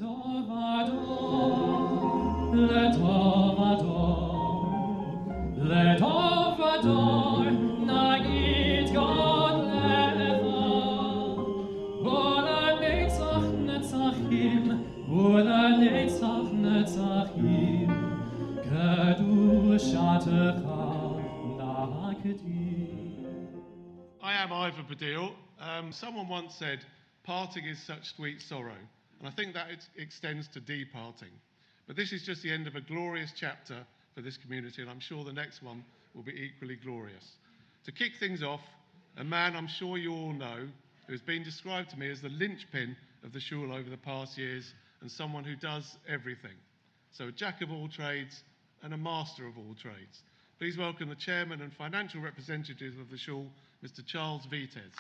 I am Ivor Baddiel. Someone once said, parting is such sweet sorrow, and I think that it extends to departing. But this is just the end of a glorious chapter for this community, and I'm sure the next one will be equally glorious. To kick things off, a man I'm sure you all know, who has been described to me as the linchpin of the shul over the past years, and someone who does everything. So a jack of all trades and a master of all trades. Please welcome the chairman and financial representative of the shul, Mr. Charles Vitez.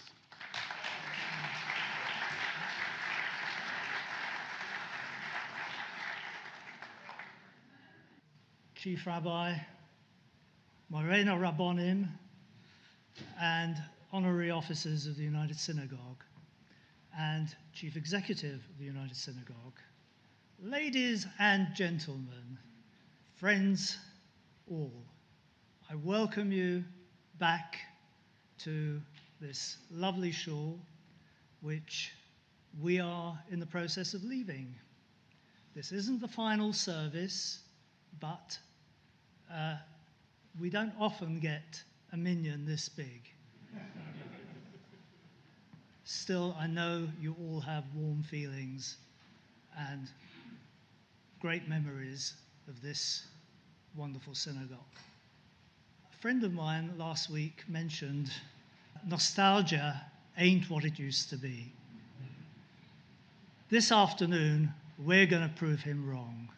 Chief Rabbi, Remarkable Rabbonim, and honorary officers of the United Synagogue, and Chief Executive of the United Synagogue, ladies and gentlemen, friends all, I welcome you back to this lovely shul, which we are in the process of leaving. This isn't the final service, but we don't often get a minyan this big. Still, I know you all have warm feelings and great memories of this wonderful synagogue. A friend of mine last week mentioned nostalgia ain't what it used to be. This afternoon, we're going to prove him wrong.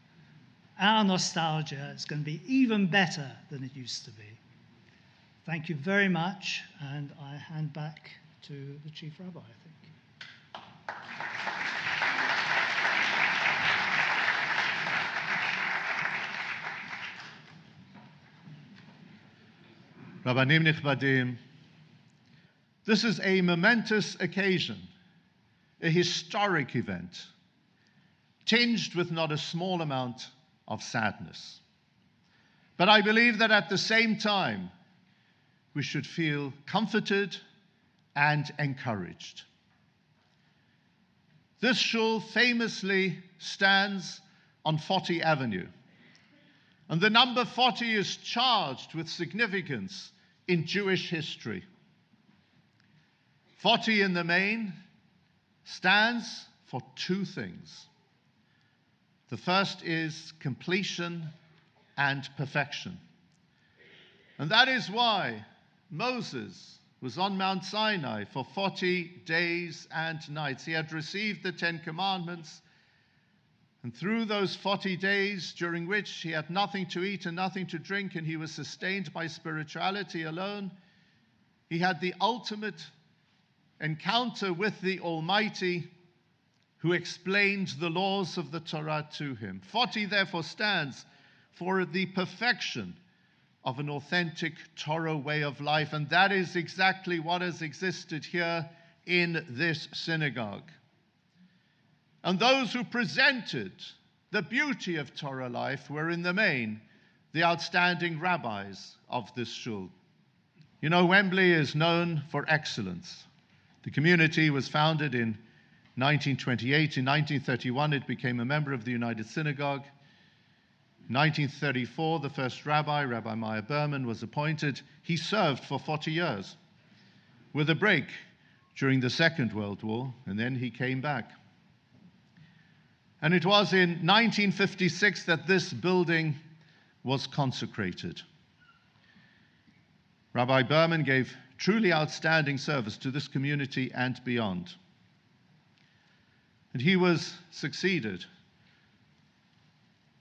Our nostalgia is going to be even better than it used to be. Thank you very much, and I hand back to the Chief Rabbi, I think. Rabbanim Nichbadim, this is a momentous occasion, a historic event, tinged with not a small amount of sadness. But I believe that at the same time, we should feel comforted and encouraged. This shul famously stands on 40 Avenue, and the number 40 is charged with significance in Jewish history. 40 in the main stands for two things. The first is completion and perfection. And that is why Moses was on Mount Sinai for 40 days and nights. He had received the 10 Commandments, and through those 40 days, during which he had nothing to eat and nothing to drink, and he was sustained by spirituality alone, he had the ultimate encounter with the Almighty, who explained the laws of the Torah to him. 40 therefore stands for the perfection of an authentic Torah way of life, and that is exactly what has existed here in this synagogue. And those who presented the beauty of Torah life were in the main the outstanding rabbis of this shul. You know, Wembley is known for excellence. The community was founded in 1928. In 1931, it became a member of the United Synagogue. In 1934, the first rabbi, Rabbi Meir Berman, was appointed. He served for 40 years, with a break during the Second World War, and then he came back. And it was in 1956 that this building was consecrated. Rabbi Berman gave truly outstanding service to this community and beyond. And he was succeeded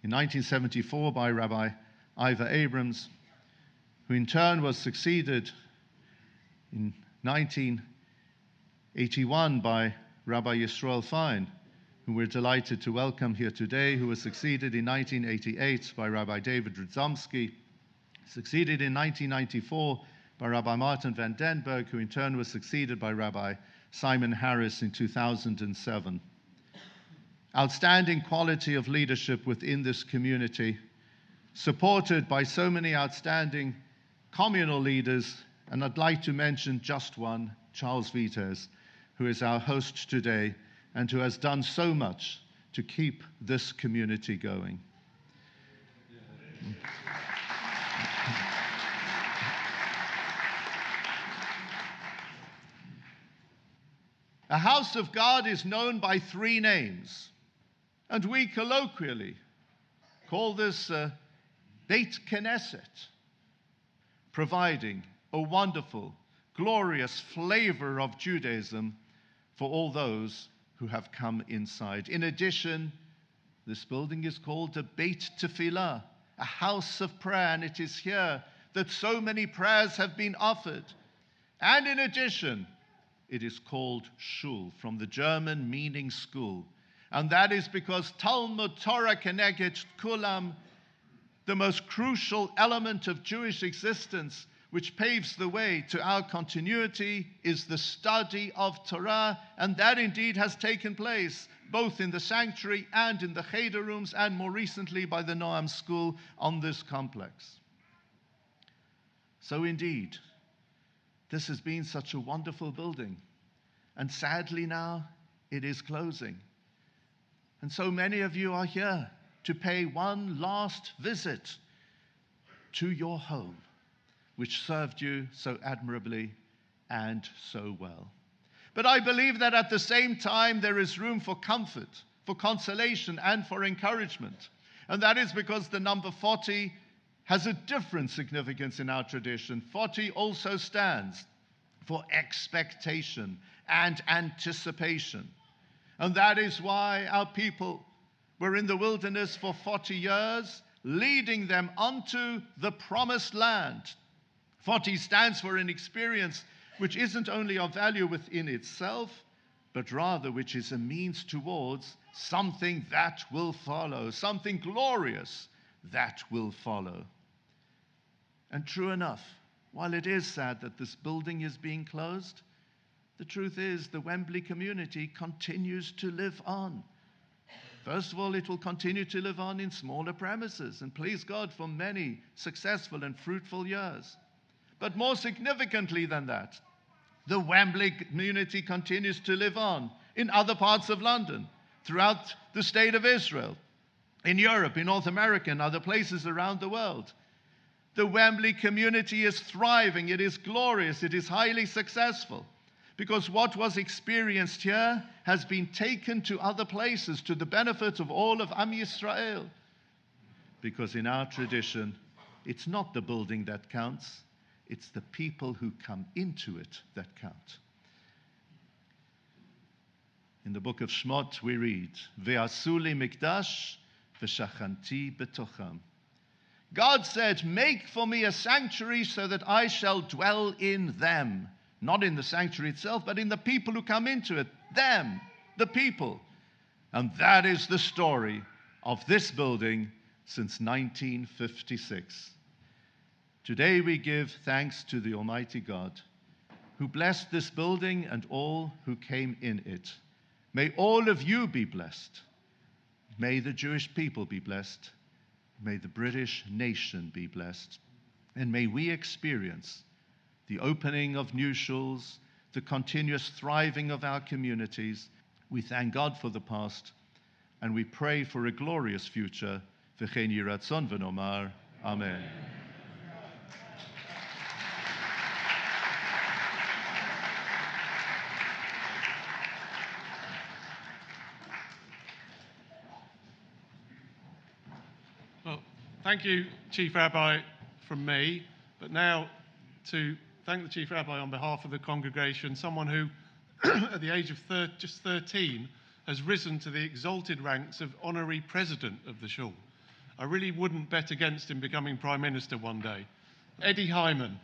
in 1974 by Rabbi Ivor Abrams, who in turn was succeeded in 1981 by Rabbi Yisrael Fine, who we're delighted to welcome here today, who was succeeded in 1988 by Rabbi David Rudzomsky, succeeded in 1994 by Rabbi Martin van Denberg, who in turn was succeeded by Rabbi Simon Harris in 2007. outstanding quality of leadership within this community, supported by so many outstanding communal leaders, and I'd like to mention just one, Charles Vitez, who is our host today and who has done so much to keep this community going. A house of God is known by three names, and we colloquially call this Beit Knesset, providing a wonderful, glorious flavor of Judaism for all those who have come inside. In addition, this building is called a Beit Tefillah, a house of prayer, and it is here that so many prayers have been offered. And in addition, it is called Shul, from the German meaning school. And that is because Talmud Torah Keneged Kulam, the most crucial element of Jewish existence, which paves the way to our continuity, is the study of Torah, and that indeed has taken place both in the sanctuary and in the Cheder rooms, and more recently by the Noam School on this complex. So indeed, this has been such a wonderful building, and sadly now it is closing. And so many of you are here to pay one last visit to your home, which served you so admirably and so well. But I believe that at the same time there is room for comfort, for consolation, and for encouragement. And that is because the number 40 has a different significance in our tradition. 40 also stands for expectation and anticipation. And that is why our people were in the wilderness for 40 years, leading them onto the promised land. 40 stands for an experience which isn't only of value within itself, but rather which is a means towards something that will follow, something glorious that will follow. And true enough, while it is sad that this building is being closed, the truth is the Wembley community continues to live on. First of all, it will continue to live on in smaller premises, and please God for many successful and fruitful years. But more significantly than that, the Wembley community continues to live on in other parts of London, throughout the state of Israel, in Europe, in North America, and other places around the world. The Wembley community is thriving, it is glorious, it is highly successful, because what was experienced here has been taken to other places to the benefit of all of Am Yisrael. Because in our tradition, it's not the building that counts, it's the people who come into it that count. In the book of Shmot we read, Ve'asu li mikdash v'shachanti betocham. God said, make for me a sanctuary so that I shall dwell in them. Not in the sanctuary itself, but in the people who come into it. Them, the people. And that is the story of this building since 1956. Today we give thanks to the Almighty God, who blessed this building and all who came in it. May all of you be blessed. May the Jewish people be blessed. May the British nation be blessed. And may we experience the opening of new shuls, the continuous thriving of our communities. We thank God for the past, and we pray for a glorious future. V'chein yeh ratzon v'nomar, Amen. Well, thank you, Chief Rabbi, from me. But now to thank the Chief Rabbi on behalf of the congregation, someone who, at the age of just 13, has risen to the exalted ranks of honorary president of the Shul. I really wouldn't bet against him becoming Prime Minister one day. Eddie Hyman.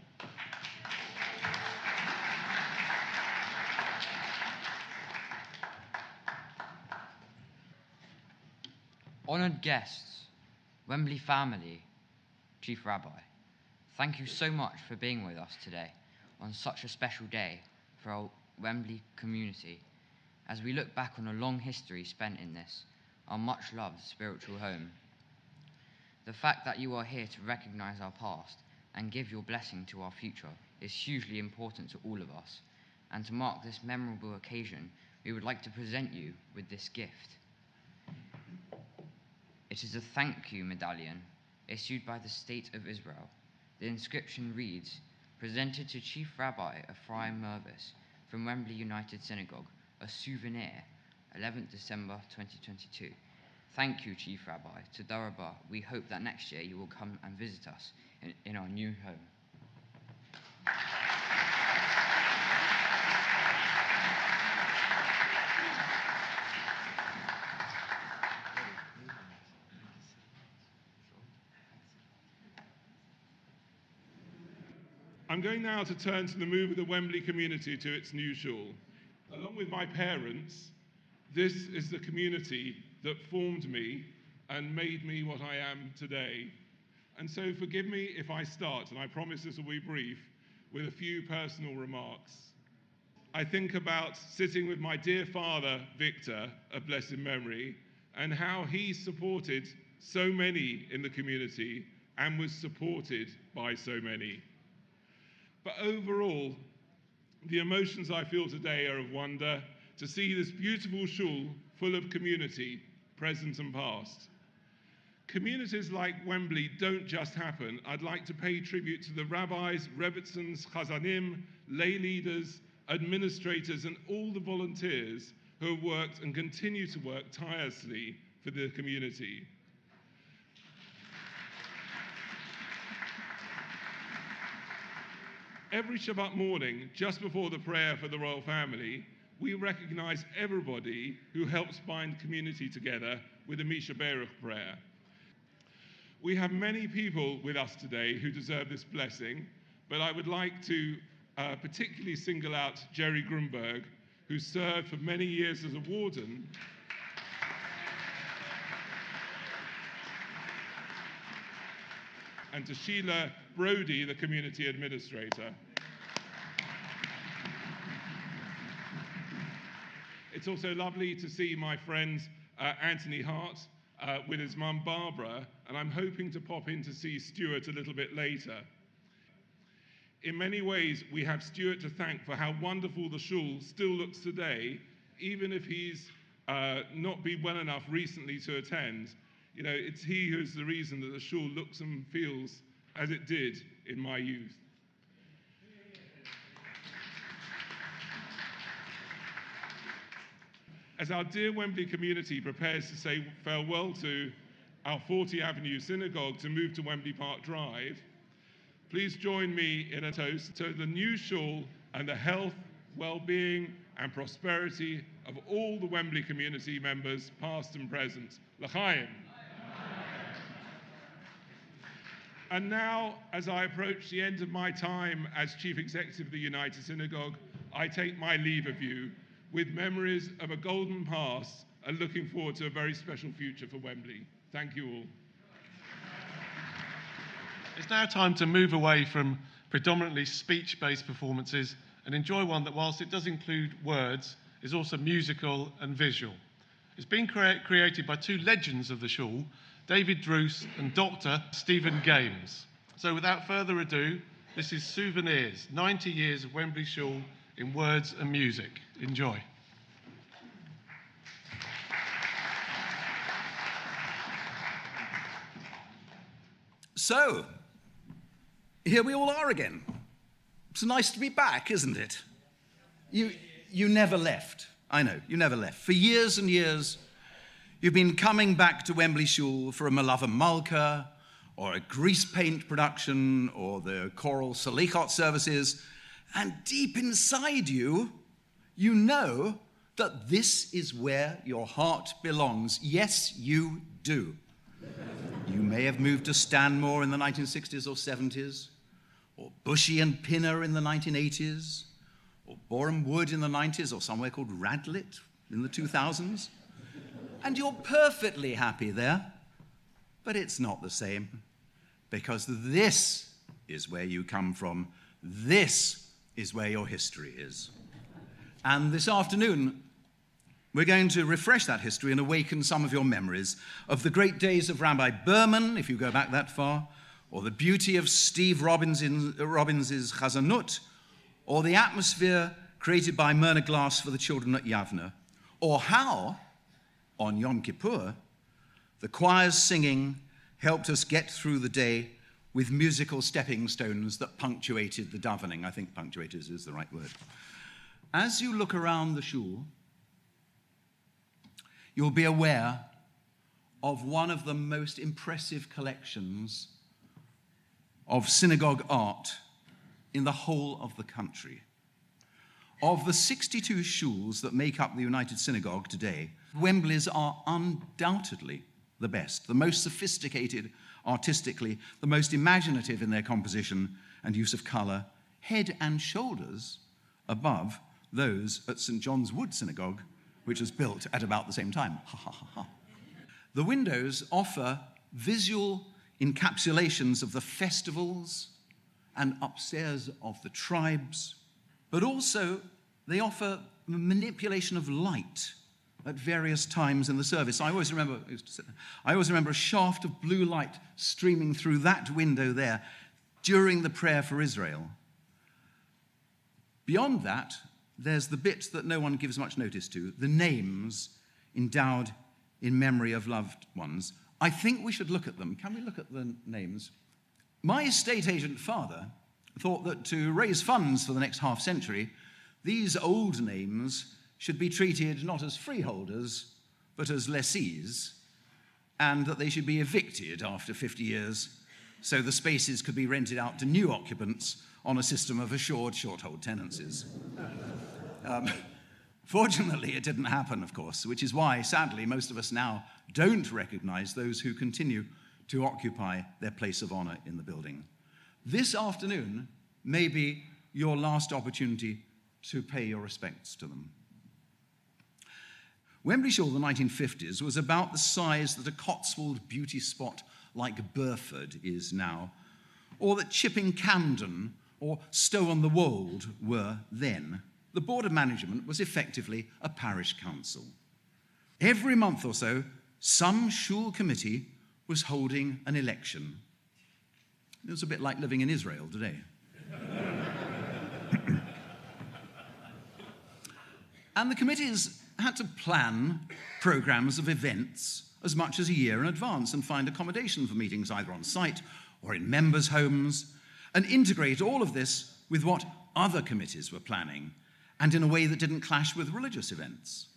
Honoured guests, Wembley family, Chief Rabbi, thank you so much for being with us today on such a special day for our Wembley community as we look back on a long history spent in this our much-loved spiritual home. The fact that you are here to recognize our past and give your blessing to our future is hugely important to all of us, and to mark this memorable occasion, we would like to present you with this gift. It is a thank you medallion issued by the State of Israel. The inscription reads, "Presented to Chief Rabbi Ephraim Mirvis from Wembley United Synagogue, a souvenir, 11th December 2022. Thank you, Chief Rabbi. Toda Rabah. We hope that next year you will come and visit us in our new home." I'm going now to turn to the move of the Wembley community to its new shul. Along with my parents, this is the community that formed me and made me what I am today. And so forgive me if I start, and I promise this will be brief, with a few personal remarks. I think about sitting with my dear father, Victor, of blessed memory, and how he supported so many in the community and was supported by so many. But overall, the emotions I feel today are of wonder to see this beautiful shul full of community, present and past. Communities like Wembley don't just happen. I'd like to pay tribute to the rabbis, rebbitzins, chazanim, lay leaders, administrators, and all the volunteers who have worked and continue to work tirelessly for the community. Every Shabbat morning, just before the prayer for the royal family, we recognize everybody who helps bind community together with a Misha Berach prayer. We have many people with us today who deserve this blessing, but I would like to particularly single out Jerry Grunberg, who served for many years as a warden and to Sheila Brody, the community administrator. It's also lovely to see my friend Anthony Hart with his mum Barbara, and I'm hoping to pop in to see Stuart a little bit later. In many ways, we have Stuart to thank for how wonderful the shul still looks today, even if he's not been well enough recently to attend. You know, it's he who's the reason that the shul looks and feels as it did in my youth. As our dear Wembley community prepares to say farewell to our 40 Avenue Synagogue to move to Wembley Park Drive, please join me in a toast to the new shul and the health, well-being and prosperity of all the Wembley community members, past and present. L'chaim. And now, as I approach the end of my time as Chief Executive of the United Synagogue, I take my leave of you with memories of a golden past and looking forward to a very special future for Wembley. Thank you all. It's now time to move away from predominantly speech-based performances and enjoy one that, whilst it does include words, is also musical and visual. It's been created by two legends of the shul, David Druce and Dr. Stephen Games. So without further ado, this is Souvenirs, 90 years of Wembley Shul in words and music. Enjoy. So, here we all are again. It's nice to be back, isn't it? You never left. I know, you never left. For years and years, you've been coming back to Wembley Shul for a Malava Malka, or a grease paint production, or the choral Salichot services, and deep inside you, you know that this is where your heart belongs. Yes, you do. You may have moved to Stanmore in the 1960s or 70s, or Bushy and Pinner in the 1980s, or Boreham Wood in the 90s, or somewhere called Radlett in the 2000s. And you're perfectly happy there. But it's not the same, because this is where you come from. This is where your history is. And this afternoon, we're going to refresh that history and awaken some of your memories of the great days of Rabbi Berman, if you go back that far, or the beauty of Steve Robbins's Chazanut, or the atmosphere created by Myrna Glass for the children at Yavneh, or how, on Yom Kippur, the choir's singing helped us get through the day with musical stepping stones that punctuated the davening. I think punctuators is the right word. As you look around the shul, you'll be aware of one of the most impressive collections of synagogue art in the whole of the country. Of the 62 shuls that make up the United Synagogue today, Wembley's are undoubtedly the best, the most sophisticated artistically, the most imaginative in their composition and use of colour, head and shoulders above those at St. John's Wood Synagogue, which was built at about the same time. Ha, ha, ha, ha. The windows offer visual encapsulations of the festivals and upstairs of the tribes, but also they offer manipulation of light at various times in the service. I always remember a shaft of blue light streaming through that window there during the prayer for Israel. Beyond that, there's the bit that no one gives much notice to, the names endowed in memory of loved ones. I think we should look at them. Can we look at the names? My estate agent father thought that to raise funds for the next half century, these old names should be treated not as freeholders, but as lessees, and that they should be evicted after 50 years, so the spaces could be rented out to new occupants on a system of assured short-hold tenancies. Fortunately, it didn't happen, of course, which is why, sadly, most of us now don't recognize those who continue to occupy their place of honor in the building. This afternoon may be your last opportunity to pay your respects to them. Wembley Shul, the 1950s, was about the size that a Cotswold beauty spot like Burford is now, or that Chipping Camden or Stow-on-the-Wold were then. The Board of Management was effectively a parish council. Every month or so, some shul committee was holding an election. It was a bit like living in Israel today. And the committees had to plan programs of events as much as a year in advance and find accommodation for meetings either on site or in members' homes, and integrate all of this with what other committees were planning, and in a way that didn't clash with religious events.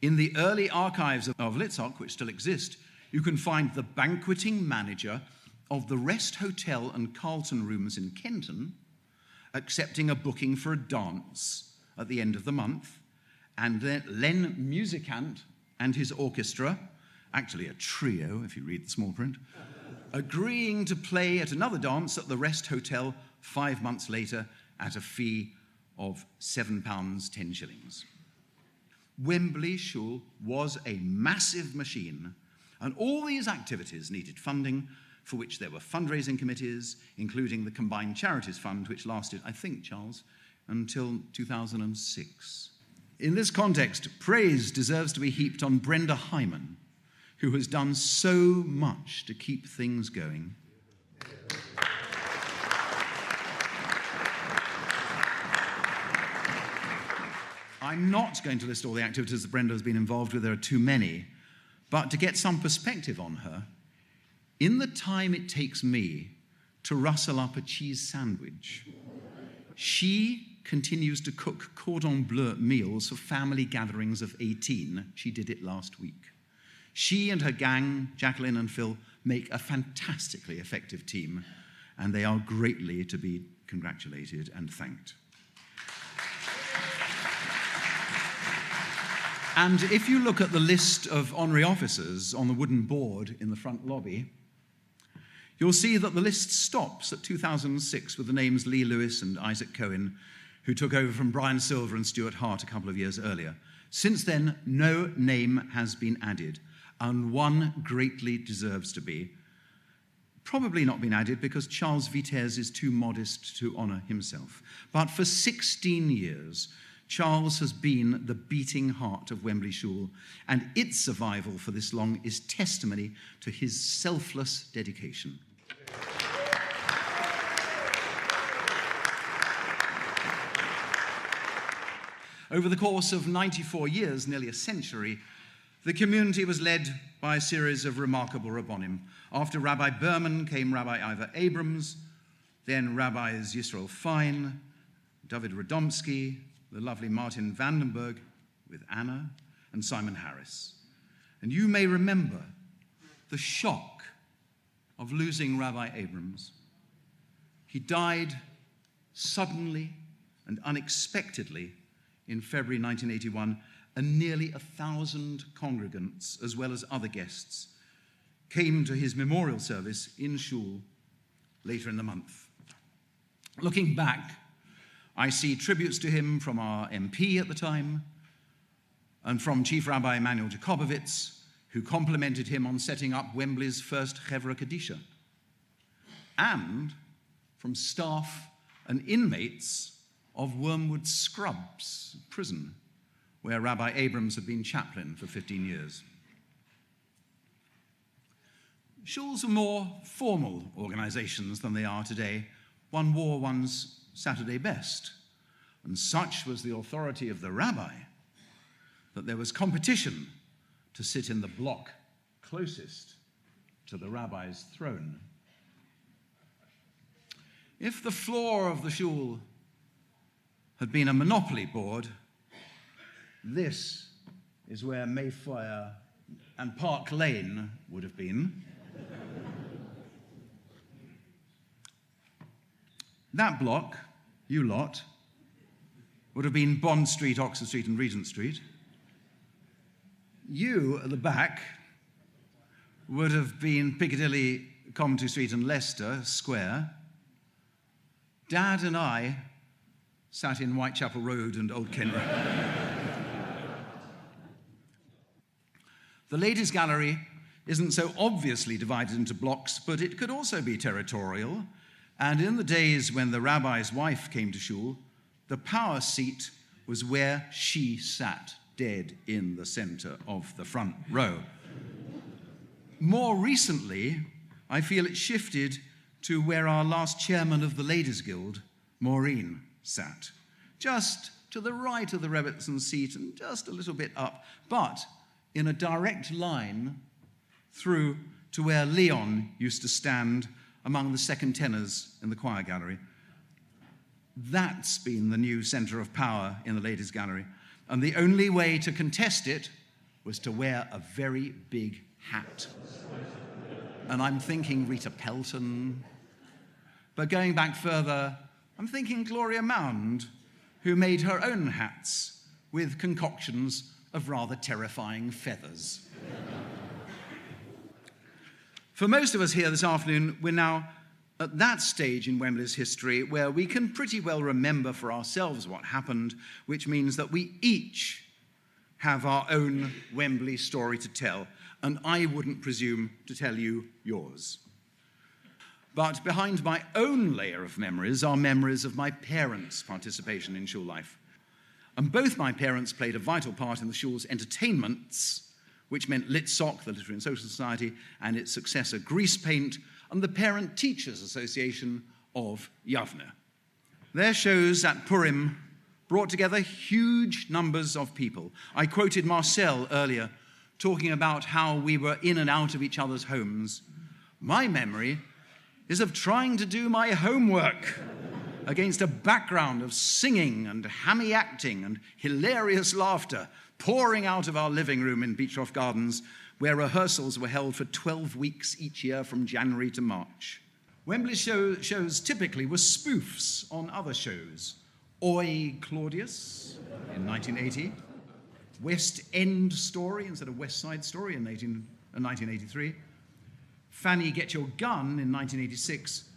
In the early archives of Litzok, which still exist, you can find the banqueting manager of the Rest Hotel and Carlton Rooms in Kenton accepting a booking for a dance at the end of the month, and then Len Musicant and his orchestra, actually a trio if you read the small print, agreeing to play at another dance at the Rest Hotel 5 months later at a fee of £7, 10 shillings. Wembley Shul was a massive machine, and all these activities needed funding, for which there were fundraising committees, including the Combined Charities Fund, which lasted, I think, Charles, until 2006. In this context, praise deserves to be heaped on Brenda Hyman, who has done so much to keep things going. I'm not going to list all the activities that Brenda has been involved with, there are too many, but to get some perspective on her, in the time it takes me to rustle up a cheese sandwich, she continues to cook cordon bleu meals for family gatherings of 18. She did it last week. She and her gang, Jacqueline and Phil, make a fantastically effective team, and they are greatly to be congratulated and thanked. And if you look at the list of honorary officers on the wooden board in the front lobby, you'll see that the list stops at 2006 with the names Lee Lewis and Isaac Cohen, who took over from Brian Silver and Stuart Hart a couple of years earlier. Since then, no name has been added, and one greatly deserves to be. Probably not been added because Charles Vitez is too modest to honor himself. But for 16 years, Charles has been the beating heart of Wembley Shul, and its survival for this long is testimony to his selfless dedication. Over the course of 94 years, nearly a century, the community was led by a series of remarkable Rabbonim. After Rabbi Berman came Rabbi Ivor Abrams, then Rabbis Yiseol Fine, David Radomski, the lovely Martin Vandenberg with Anna, and Simon Harris. And you may remember the shock of losing Rabbi Abrams. He died suddenly and unexpectedly in February 1981, and nearly 1,000 congregants, as well as other guests, came to his memorial service in Shul later in the month. Looking back, I see tributes to him from our MP at the time and from Chief Rabbi Emanuel Jakobowitz, who complimented him on setting up Wembley's first Chevra Kadisha, and from staff and inmates of Wormwood Scrubs prison, where Rabbi Abrams had been chaplain for 15 years. Shuls are more formal organizations than they are today. One wore one's Saturday best, and such was the authority of the rabbi that there was competition to sit in the block closest to the rabbi's throne. If the floor of the shul had been a monopoly board, this is where Mayfair and Park Lane would have been. That block, you lot, would have been Bond Street, Oxford Street, and Regent Street. You, at the back, would have been Piccadilly, Coventry Street, and Leicester Square. Dad and I sat in Whitechapel Road and Old Kent Road. The Ladies' Gallery isn't so obviously divided into blocks, but it could also be territorial. And in the days when the rabbi's wife came to Shul, the power seat was where she sat, dead in the center of the front row. More recently, I feel it shifted to where our last chairman of the Ladies' Guild, Maureen, sat, just to the right of the Rebbitzin seat and just a little bit up, but in a direct line through to where Leon used to stand among the second tenors in the choir gallery. That's been the new center of power in the Ladies' Gallery, and the only way to contest it was to wear a very big hat. And I'm thinking Rita Pelton, but going back further, I'm thinking Gloria Mound, who made her own hats with concoctions of rather terrifying feathers. For most of us here this afternoon, we're now at that stage in Wembley's history where we can pretty well remember for ourselves what happened, which means that we each have our own Wembley story to tell, and I wouldn't presume to tell you yours. But behind my own layer of memories are memories of my parents' participation in shul life. And both my parents played a vital part in the shul's entertainments, which meant Litsock, the Literary and Social Society, and its successor Grease Paint, and the Parent Teachers Association of Yavneh. Their shows at Purim brought together huge numbers of people. I quoted Marcel earlier, talking about how we were in and out of each other's homes. My memory is of trying to do my homework against a background of singing and hammy acting and hilarious laughter pouring out of our living room in Beechcroft Gardens, where rehearsals were held for 12 weeks each year from January to March. Wembley shows typically were spoofs on other shows. Oi Claudius in 1980, West End Story instead of West Side Story in 1983, Fanny Get Your Gun in 1986,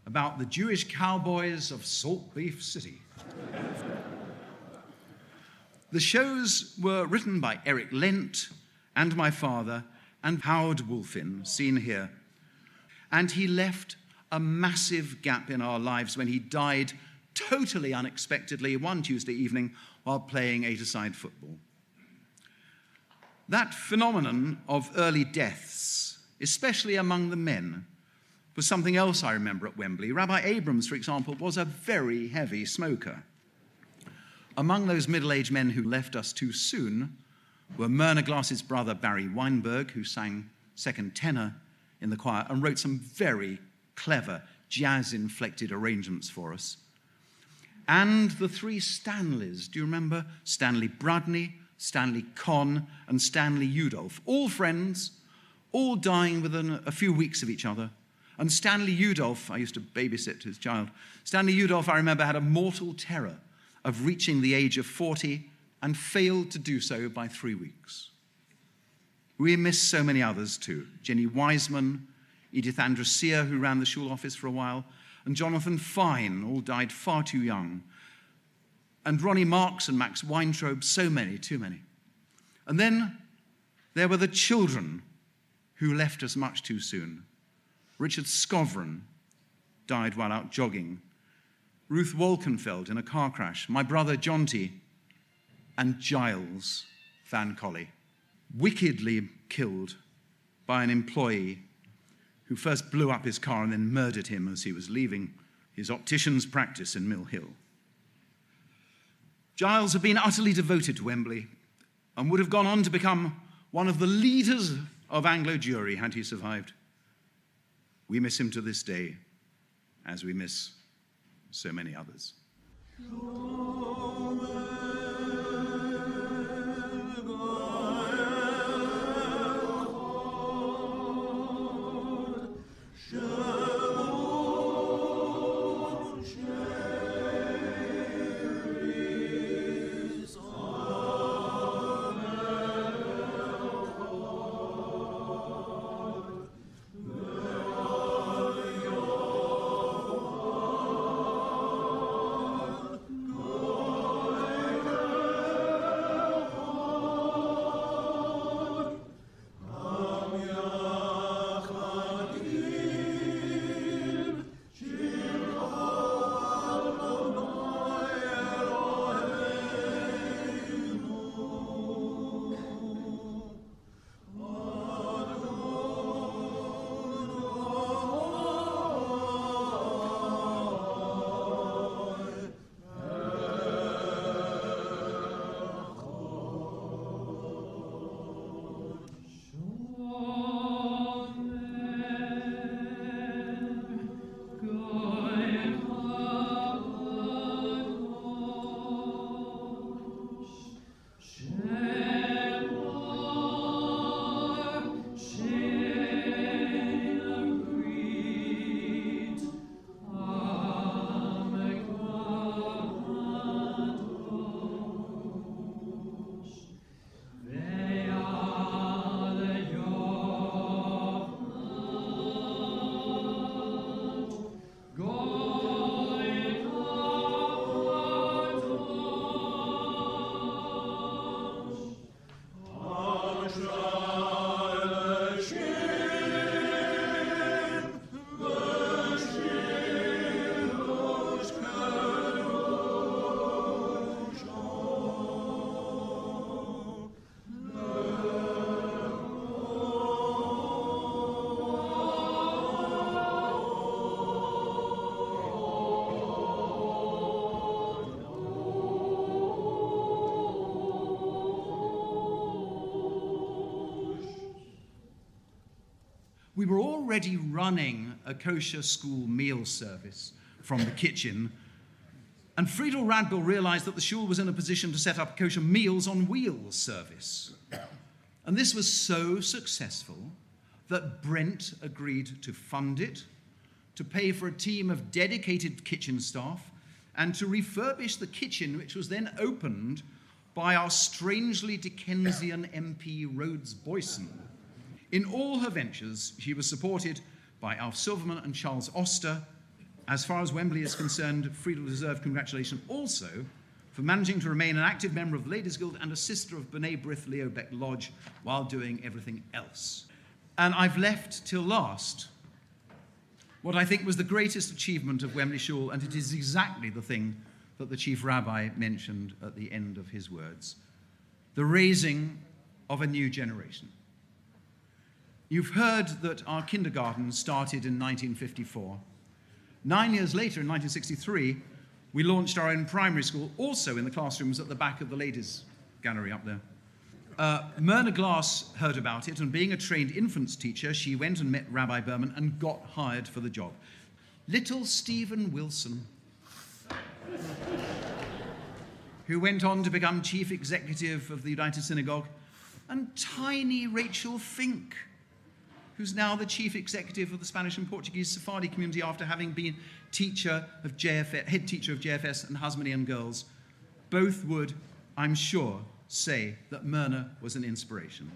about the Jewish cowboys of Salt Beef City. The shows were written by Eric Lent and my father and Howard Wolfin, seen here. And he left a massive gap in our lives when he died totally unexpectedly one Tuesday evening while playing eight-a-side football. That phenomenon of early deaths, especially among the men, was something else I remember at Wembley. Rabbi Abrams, for example, was a very heavy smoker. Among those middle-aged men who left us too soon were Myrna Glass's brother Barry Weinberg, who sang second tenor in the choir and wrote some very clever jazz-inflected arrangements for us. And the three Stanleys, do you remember? Stanley Brudney, Stanley Conn, and Stanley Udolph, all friends, all dying within a few weeks of each other. And Stanley Udolph, I used to babysit his child, Stanley Udolph, I remember, had a mortal terror of reaching the age of 40 and failed to do so by 3 weeks. We miss so many others too. Jenny Wiseman, Edith Andresia, who ran the Shul office for a while, and Jonathan Fine, all died far too young. And Ronnie Marks and Max Weintraub, so many, too many. And then there were the children who left us much too soon. Richard Scovran died while out jogging. Ruth Wolkenfeld in a car crash. My brother Jonty and Giles Van Colley, wickedly killed by an employee who first blew up his car and then murdered him as he was leaving his optician's practice in Mill Hill. Giles had been utterly devoted to Wembley and would have gone on to become one of the leaders of Anglo Jewry had he survived. We miss him to this day, as we miss so many others. We were already running a kosher school meal service from the kitchen, and Friedel Radbill realized that the shul was in a position to set up a kosher meals on wheels service. And this was so successful that Brent agreed to fund it, to pay for a team of dedicated kitchen staff, and to refurbish the kitchen, which was then opened by our strangely Dickensian MP Rhodes Boyson. In all her ventures, she was supported by Alf Silverman and Charles Oster. As far as Wembley is concerned, Friedel deserved congratulations also for managing to remain an active member of the Ladies' Guild and a sister of B'nai B'rith Leo Beck Lodge while doing everything else. And I've left till last what I think was the greatest achievement of Wembley Shul, and it is exactly the thing that the chief rabbi mentioned at the end of his words: the raising of a new generation. You've heard that our kindergarten started in 1954. 9 years later, in 1963, we launched our own primary school, also in the classrooms at the back of the ladies' gallery up there. Myrna Glass heard about it, and being a trained infants teacher, she went and met Rabbi Berman and got hired for the job. Little Stephen Wilson, who went on to become chief executive of the United Synagogue, and tiny Rachel Fink, who's now the chief executive of the Spanish and Portuguese Sephardi community after having been head teacher of JFS and Hasmonean Girls. Both would, I'm sure, say that Myrna was an inspiration.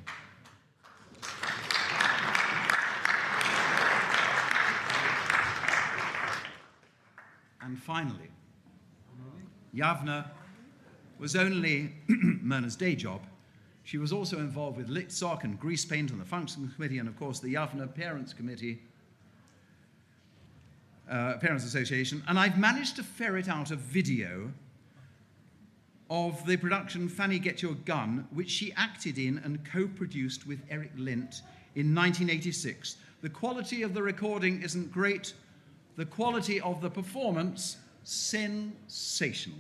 And finally, Yavneh was only Myrna's day job. She was also involved with lit sock and grease paint and the function committee, and of course the Yavneh Parents Committee, Parents Association. And I've managed to ferret out a video of the production Fanny Get Your Gun, which she acted in and co-produced with Eric Lint in 1986. The quality of the recording isn't great. The quality of the performance, sensational.